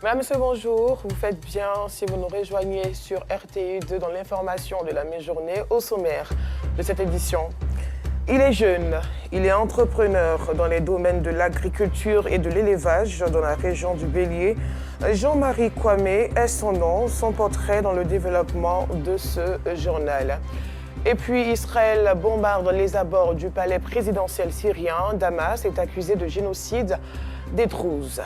Madame, monsieur, bonjour. Vous faites bien si vous nous rejoignez sur RTI2 dans l'information de la mi-journée au sommaire de cette édition. Il est jeune, il est entrepreneur dans les domaines de l'agriculture et de l'élevage dans la région du Bélier. Jean-Marie Kwame est son nom, son portrait dans le développement de ce journal. Et puis Israël bombarde les abords du palais présidentiel syrien. Damas est accusé de génocide des Druses.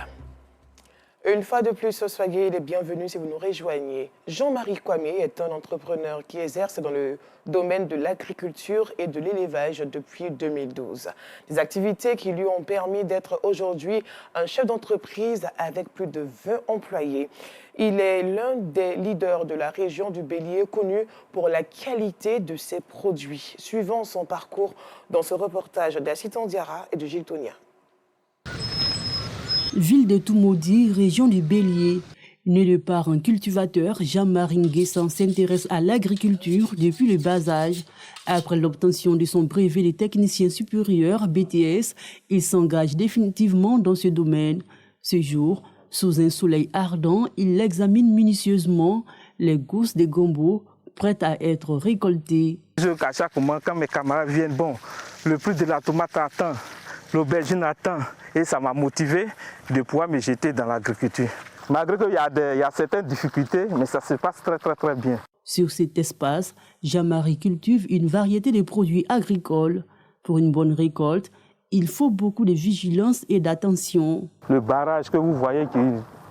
Une fois de plus, soyez les bienvenus si vous nous rejoignez. Jean-Marie Kwame est un entrepreneur qui exerce dans le domaine de l'agriculture et de l'élevage depuis 2012. Des activités qui lui ont permis d'être aujourd'hui un chef d'entreprise avec plus de 20 employés. Il est l'un des leaders de la région du Bélier, connu pour la qualité de ses produits. Suivant son parcours dans ce reportage d'Assitan Diarra et de Gilles Tonia. Ville de Toumoudi, région du Bélier. Né de par un cultivateur, Jean-Marie Nguessan s'intéresse à l'agriculture depuis le bas âge. Après l'obtention de son brevet de technicien supérieur, BTS, il s'engage définitivement dans ce domaine. Ce jour, sous un soleil ardent, il examine minutieusement les gousses de gombo prêtes à être récoltées. À chaque moment, quand mes camarades viennent, le prix de la tomate attend, l'aubergine attend. Et ça m'a motivé de pouvoir me jeter dans l'agriculture. Malgré qu'il y a certaines difficultés, mais ça se passe très bien. Sur cet espace, Jean-Marie cultive une variété de produits agricoles. Pour une bonne récolte, il faut beaucoup de vigilance et d'attention. Le barrage que vous voyez qui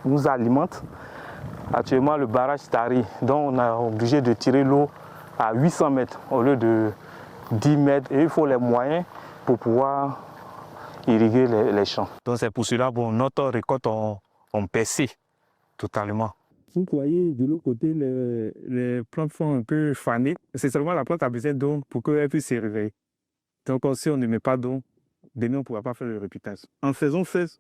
nous alimente, actuellement le barrage Tari, dont on est obligé de tirer l'eau à 800 mètres au lieu de 10 mètres. Et il faut les moyens pour pouvoir irriguer les champs. Donc c'est pour cela que notre récolte on percé totalement. Vous voyez de l'autre côté, les plantes sont un peu fanées. C'est seulement la plante a besoin d'eau pour qu'elle puisse se réveiller. Donc si on ne met pas d'eau, demain on ne pourra pas faire le repitage. En saison 16,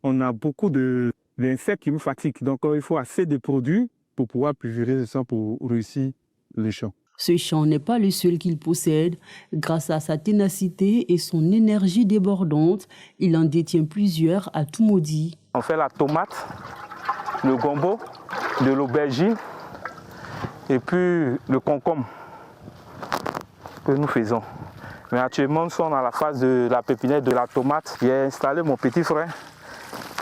on a beaucoup d'insectes qui nous fatiguent. Donc il faut assez de produits pour pouvoir pulvériser ça pour réussir les champs. Ce champ n'est pas le seul qu'il possède. Grâce à sa ténacité et son énergie débordante, il en détient plusieurs à Toumoudi. On fait la tomate, le gombo, de l'aubergine et puis le concombre que nous faisons. Mais actuellement, nous sommes dans la phase de la pépinière de la tomate. J'ai installé mon petit frère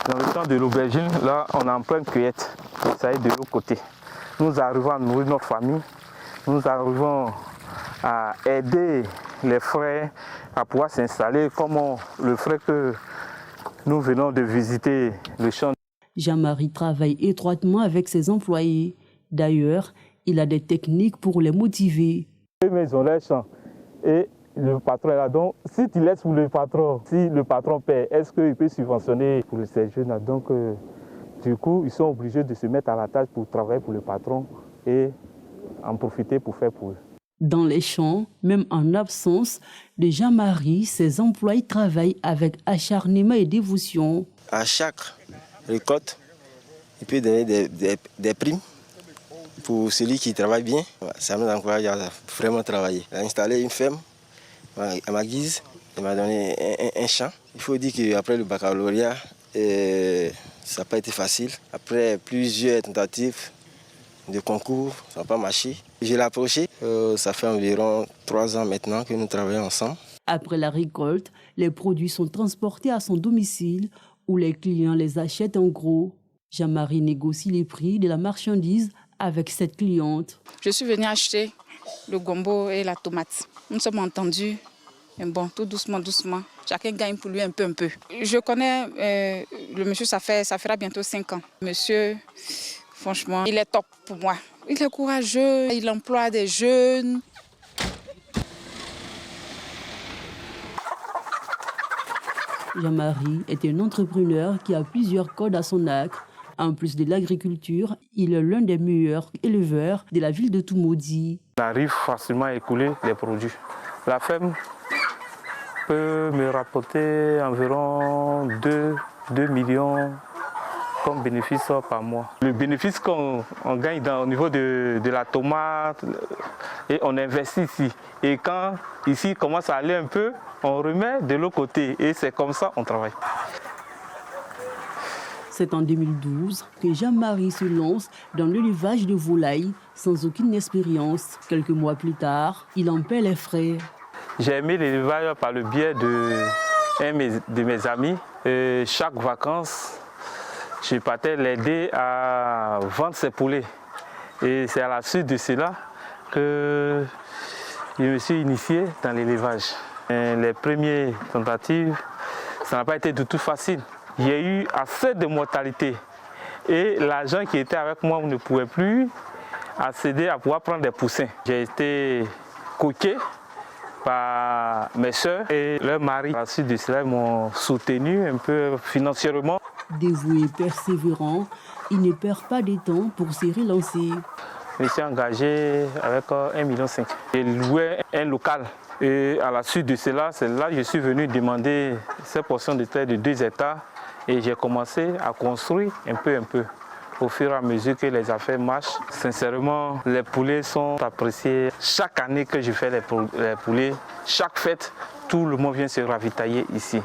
dans le temps de l'aubergine. Là, on est en pleine cueillette. Ça est de l'autre côté. Nous arrivons à nourrir notre famille. Nous arrivons à aider les frères à pouvoir s'installer comme le frère que nous venons de visiter le champ. Jean-Marie travaille étroitement avec ses employés. D'ailleurs, il a des techniques pour les motiver. Ils ont leur champ et le patron est là. Donc, si tu laisses pour le patron, si le patron paie, est-ce qu'il peut subventionner pour ces jeunes? Donc, du coup, ils sont obligés de se mettre à la tâche pour travailler pour le patron et en profiter pour faire pour eux. Dans les champs, même en absence de Jean-Marie, ses employés travaillent avec acharnement et dévotion. À chaque récolte, il peut donner des primes pour celui qui travaille bien. Ça nous encourage à vraiment travailler. Il a installé une ferme à ma guise, il m'a donné un champ. Il faut dire qu'après le baccalauréat, ça n'a pas été facile. Après plusieurs tentatives de concours, ça n'a pas marché. Je l'ai approché, ça fait environ 3 ans maintenant que nous travaillons ensemble. Après la récolte, les produits sont transportés à son domicile où les clients les achètent en gros. Jean-Marie négocie les prix de la marchandise avec cette cliente. Je suis venue acheter le gombo et la tomate. Nous sommes entendus, mais bon, tout doucement, doucement. Chacun gagne pour lui un peu. Je connais le monsieur, ça fera bientôt 5 ans. Monsieur, franchement, il est top pour moi. Il est courageux, il emploie des jeunes. Jean-Marie est un entrepreneur qui a plusieurs cordes à son arc. En plus de l'agriculture, il est l'un des meilleurs éleveurs de la ville de Toumoudi. On arrive facilement à écouler les produits. La ferme peut me rapporter environ 2 millions comme bénéfice par mois. Le bénéfice qu'on gagne au niveau de la tomate, et on investit ici. Et quand ici commence à aller un peu, on remet de l'autre côté. Et c'est comme ça qu'on travaille. C'est en 2012 que Jean-Marie se lance dans l'élevage de volailles sans aucune expérience. Quelques mois plus tard, il en paie les frais. J'ai aimé l'élevage par le biais de mes amis. Chaque vacances, je partais l'aider à vendre ses poulets. Et c'est à la suite de cela que je me suis initié dans l'élevage. Les premières tentatives, ça n'a pas été du tout facile. Il y a eu assez de mortalité et l'agent qui était avec moi ne pouvait plus accéder à pouvoir prendre des poussins. J'ai été coqué par mes soeurs et leur mari. À la suite de cela, ils m'ont soutenu un peu financièrement. Dévoué et persévérant, il ne perd pas de temps pour se relancer. Je me suis engagé avec 1,5 million. J'ai loué un local. Et à la suite de cela, c'est là que je suis venu demander cette portion de terre de 2 hectares et j'ai commencé à construire un peu. Au fur et à mesure que les affaires marchent, sincèrement, les poulets sont appréciés. Chaque année que je fais les poulets, chaque fête, tout le monde vient se ravitailler ici.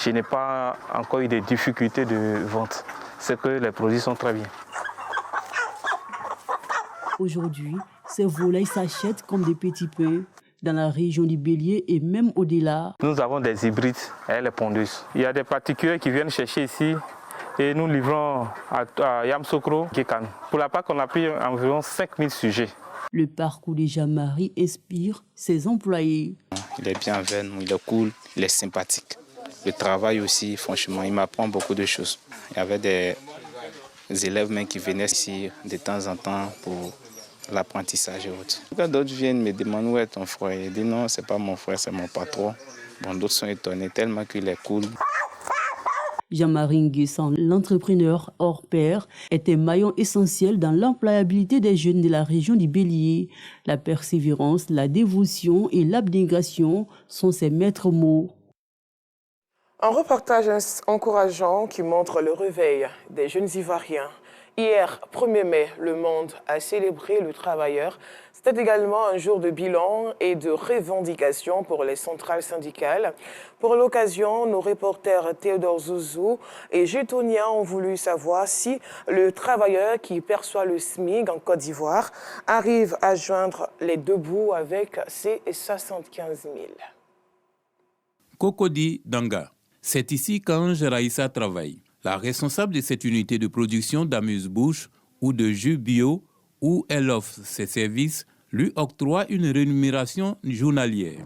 Je n'ai pas encore eu de difficultés de vente. C'est que les produits sont très bien. Aujourd'hui, ces volailles s'achètent comme des petits pains dans la région du Bélier et même au-delà. Nous avons des hybrides et les pondeuses. Il y a des particuliers qui viennent chercher ici et nous livrons à Yamsokro, Kékan. Pour la PAC, on a pris environ 5000 sujets. Le parcours de Jean-Marie inspire ses employés. Il est bien avec nous, il est cool, il est sympathique. Le travail aussi, franchement, il m'apprend beaucoup de choses. Il y avait des élèves même qui venaient ici de temps en temps pour l'apprentissage et autres. Quand d'autres viennent me demander où est ton frère, je dis non, c'est pas mon frère, c'est mon patron. Bon, d'autres sont étonnés tellement qu'il est cool. Jean-Marie Nguessan, l'entrepreneur hors pair, est un maillon essentiel dans l'employabilité des jeunes de la région du Bélier. La persévérance, la dévotion et l'abnégation sont ses maîtres mots. Un reportage encourageant qui montre le réveil des jeunes Ivoiriens. Hier, 1er mai, le monde a célébré le travailleur. C'était également un jour de bilan et de revendication pour les centrales syndicales. Pour l'occasion, nos reporters Théodore Zouzou et Gétonia ont voulu savoir si le travailleur qui perçoit le SMIC en Côte d'Ivoire arrive à joindre les deux bouts avec ses 75 000. Cocody Danga. C'est ici qu'Ange Raïssa travaille. La responsable de cette unité de production d'amuse-bouche ou de jus bio, où elle offre ses services, lui octroie une rémunération journalière.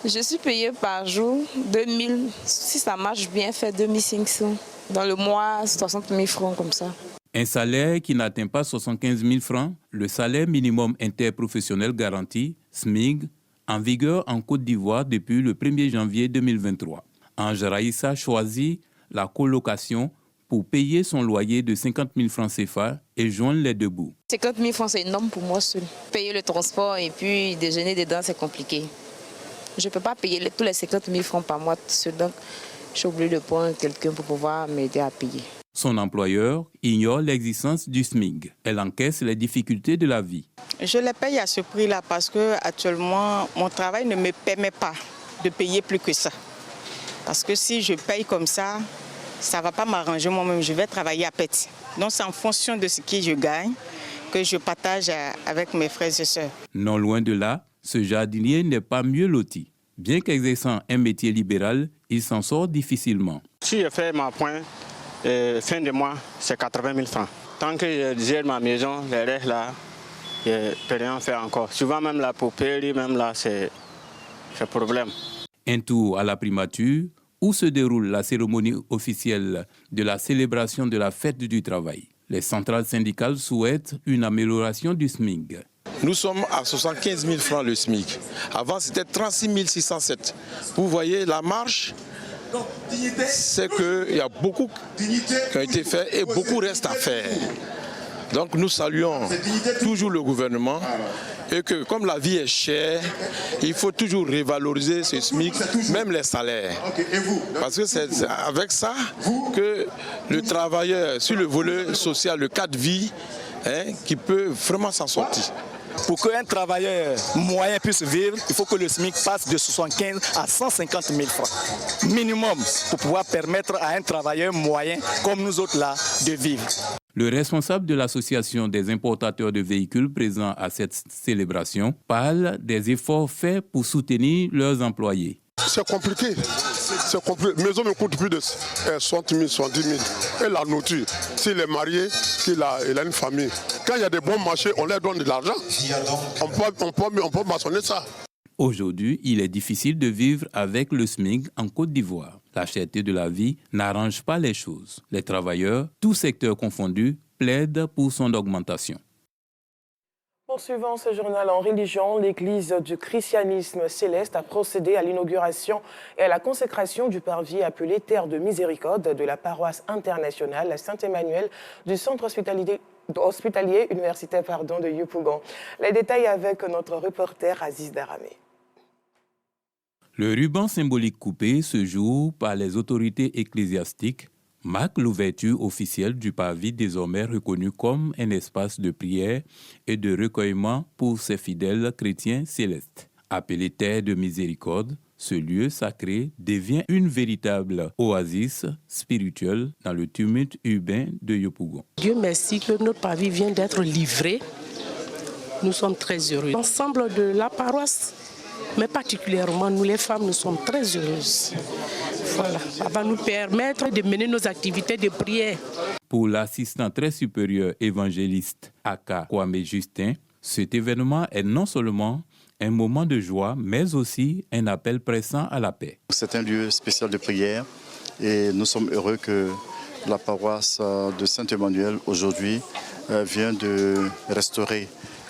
Je suis payée par jour 2000, si ça marche bien, fait 2500. Dans le mois, 60 000 francs comme ça. Un salaire qui n'atteint pas 75 000 francs, le salaire minimum interprofessionnel garanti, SMIG, en vigueur en Côte d'Ivoire depuis le 1er janvier 2023. Ange Raïssa choisit la colocation pour payer son loyer de 50 000 francs CFA et joindre les deux bouts. 50 000 francs, c'est énorme pour moi seul. Payer le transport et puis déjeuner dedans, c'est compliqué. Je ne peux pas payer tous les 50 000 francs par mois seul, donc je suis obligée de prendre quelqu'un pour pouvoir m'aider à payer. Son employeur ignore l'existence du SMIC. Elle encaisse les difficultés de la vie. Je les paye à ce prix-là parce que actuellement, mon travail ne me permet pas de payer plus que ça. Parce que si je paye comme ça, ça ne va pas m'arranger moi-même, je vais travailler à pète. Donc c'est en fonction de ce que je gagne que je partage avec mes frères et sœurs. Non loin de là, ce jardinier n'est pas mieux loti. Bien qu'exerçant un métier libéral, il s'en sort difficilement. Si je fais ma pointe, fin de mois, c'est 80 000 francs. Tant que je gère ma maison, les restes là, je ne peux rien faire encore. Souvent même la poupée, même là, c'est problème. Un tour à la primature, où se déroule la cérémonie officielle de la célébration de la fête du travail. Les centrales syndicales souhaitent une amélioration du SMIC. Nous sommes à 75 000 francs le SMIC. Avant, c'était 36 607. Vous voyez, la marche, c'est qu'il y a beaucoup qui a été fait et beaucoup reste à faire. Donc nous saluons toujours le gouvernement et que comme la vie est chère, il faut toujours revaloriser ce SMIC, même les salaires. Parce que c'est avec ça que le travailleur sur le volet social, le cas de vie, qui peut vraiment s'en sortir. Pour qu'un travailleur moyen puisse vivre, il faut que le SMIC passe de 75 à 150 000 francs minimum pour pouvoir permettre à un travailleur moyen comme nous autres là de vivre. Le responsable de l'association des importateurs de véhicules présents à cette célébration parle des efforts faits pour soutenir leurs employés. C'est compliqué. C'est compliqué. Maison me coûte plus de 60 000, 70 000. Et la nourriture, s'il est marié, il a une famille. Quand il y a des bons marchés, on leur donne de l'argent. On peut maçonner ça. Aujourd'hui, il est difficile de vivre avec le SMIC en Côte d'Ivoire. La cherté de la vie n'arrange pas les choses. Les travailleurs, tous secteurs confondus, plaident pour son augmentation. Poursuivant ce journal en religion, l'Église du christianisme céleste a procédé à l'inauguration et à la consécration du parvis appelé Terre de Miséricorde de la paroisse internationale Saint-Emmanuel du centre hospitalier universitaire de Yopougon. Les détails avec notre reporter Aziz Daramé. Le ruban symbolique coupé ce jour par les autorités ecclésiastiques marque l'ouverture officielle du parvis désormais reconnu comme un espace de prière et de recueillement pour ses fidèles chrétiens célestes. Appelé Terre de Miséricorde, ce lieu sacré devient une véritable oasis spirituelle dans le tumulte urbain de Yopougon. Dieu merci que notre parvis vient d'être livré. Nous sommes très heureux. L'ensemble de la paroisse, mais particulièrement nous les femmes, nous sommes très heureuses. Voilà, ça va nous permettre de mener nos activités de prière. Pour l'assistant très supérieur évangéliste Aka Kwame Justin, cet événement est non seulement un moment de joie, mais aussi un appel pressant à la paix. C'est un lieu spécial de prière et nous sommes heureux que la paroisse de Saint-Emmanuel aujourd'hui vient de restaurer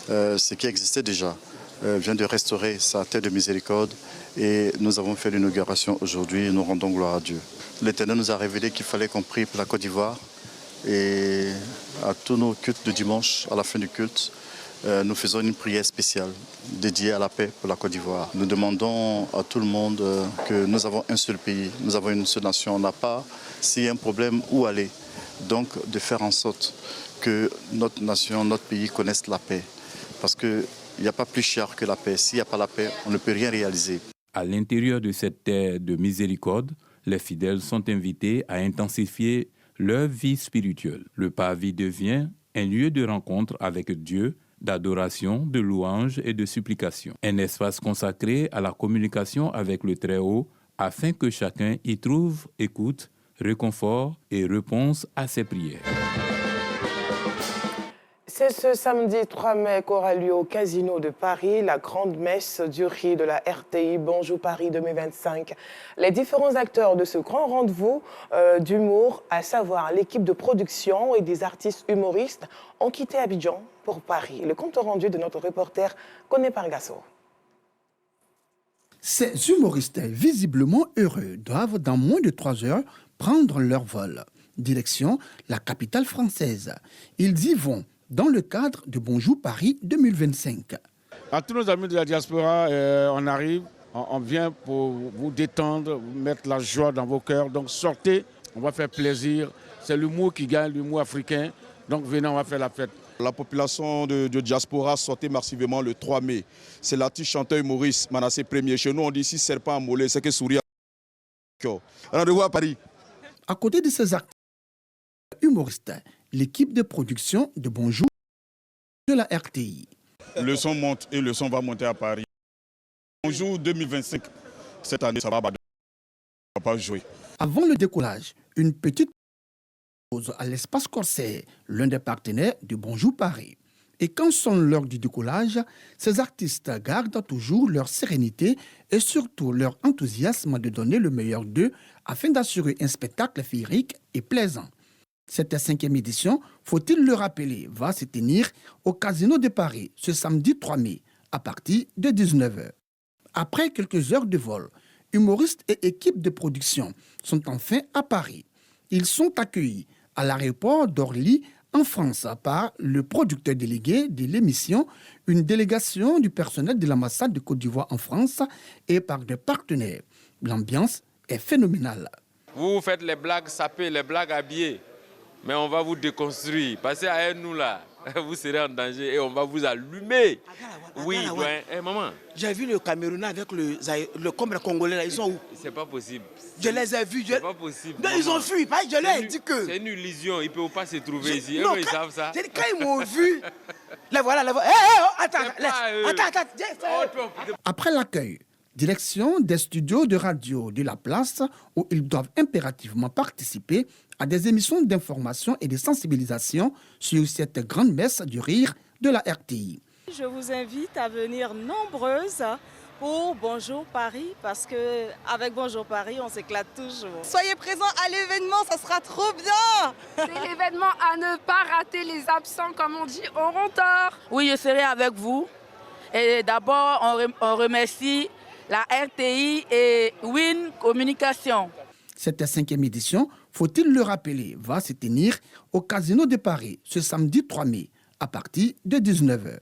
ce qui existait déjà, vient de restaurer sa terre de miséricorde et nous avons fait l'inauguration aujourd'hui et nous rendons gloire à Dieu. L'Éternel nous a révélé qu'il fallait qu'on prie pour la Côte d'Ivoire et à tous nos cultes de dimanche, à la fin du culte, nous faisons une prière spéciale dédiée à la paix pour la Côte d'Ivoire. Nous demandons à tout le monde que nous avons un seul pays, nous avons une seule nation, on n'a pas, s'il y a un problème, où aller. Donc de faire en sorte que notre nation, notre pays connaisse la paix. Parce qu'il n'y a pas plus cher que la paix. S'il n'y a pas la paix, on ne peut rien réaliser. À l'intérieur de cette terre de miséricorde, les fidèles sont invités à intensifier leur vie spirituelle. Le parvis devient un lieu de rencontre avec Dieu, d'adoration, de louange et de supplication. Un espace consacré à la communication avec le Très-Haut afin que chacun y trouve écoute, réconfort et réponse à ses prières. C'est ce samedi 3 mai qu'aura lieu au Casino de Paris la grande messe du riz de la RTI Bonjour Paris 2025. Les différents acteurs de ce grand rendez-vous d'humour, à savoir l'équipe de production et des artistes humoristes, ont quitté Abidjan pour Paris. Le compte rendu de notre reporter Koné Pargasso. Ces humoristes visiblement heureux doivent dans moins de 3 heures prendre leur vol. Direction la capitale française. Ils y vont dans le cadre de Bonjour Paris 2025. À tous nos amis de la diaspora, on arrive, on vient pour vous détendre, vous mettre la joie dans vos cœurs. Donc sortez, on va faire plaisir. C'est l'humour qui gagne, l'humour africain. Donc venez, on va faire la fête. La population de diaspora sortait massivement le 3 mai. C'est l'artiste chanteur humoriste Manassé Premier. Chez nous, on dit si serpent à mollet, c'est que sourire. Rendez-vous à Paris. À côté de ces acteurs humoristes, l'équipe de production de Bonjour de la RTI. Le son monte et le son va monter à Paris. Bonjour 2025, cette année, ça va pas jouer. Avant le décollage, une petite pause à l'espace Corsaire, l'un des partenaires de Bonjour Paris. Et quand sonne l'heure du décollage, ces artistes gardent toujours leur sérénité et surtout leur enthousiasme de donner le meilleur d'eux afin d'assurer un spectacle féerique et plaisant. Cette 5e édition, faut-il le rappeler, va se tenir au Casino de Paris ce samedi 3 mai à partir de 19h. Après quelques heures de vol, humoristes et équipes de production sont enfin à Paris. Ils sont accueillis à l'aéroport d'Orly en France par le producteur délégué de l'émission, une délégation du personnel de l'ambassade de Côte d'Ivoire en France et par des partenaires. L'ambiance est phénoménale. Vous faites les blagues sapées, les blagues habillées. Mais on va vous déconstruire. Passez à nous là. Vous serez en danger et on va vous allumer. Oui, maman. J'ai vu le Camerounais avec comme le Congolais là, ils sont où? C'est pas possible. Je les ai vus. C'est pas possible. Non, ils ont fui, je leur ai dit que... C'est une illusion, ils ne peuvent pas se trouver ici. Non, ils savent ça. Quand ils m'ont vu, là voilà. Attends. Après l'accueil, direction des studios de radio de la place où ils doivent impérativement participer à des émissions d'information et de sensibilisation sur cette grande messe du rire de la RTI. Je vous invite à venir nombreuses pour Bonjour Paris parce qu'avec Bonjour Paris, on s'éclate toujours. Soyez présents à l'événement, ça sera trop bien. C'est l'événement à ne pas rater, les absents, comme on dit, auront tort. Oui, je serai avec vous. Et d'abord, on remercie la RTI et Win Communication. Cette 5e édition, faut-il le rappeler, va se tenir au Casino de Paris ce samedi 3 mai à partir de 19h.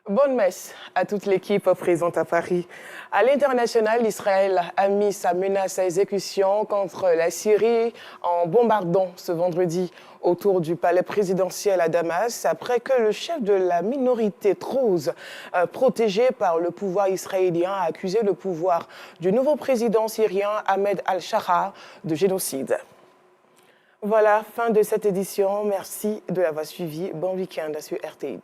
Bonne messe à toute l'équipe présente à Paris. À l'international, Israël a mis sa menace à exécution contre la Syrie en bombardant ce vendredi autour du palais présidentiel à Damas après que le chef de la minorité druze, protégé par le pouvoir israélien, a accusé le pouvoir du nouveau président syrien Ahmed al-Shara de génocide. Voilà, fin de cette édition. Merci de l'avoir suivi. Bon week-end sur RTI2.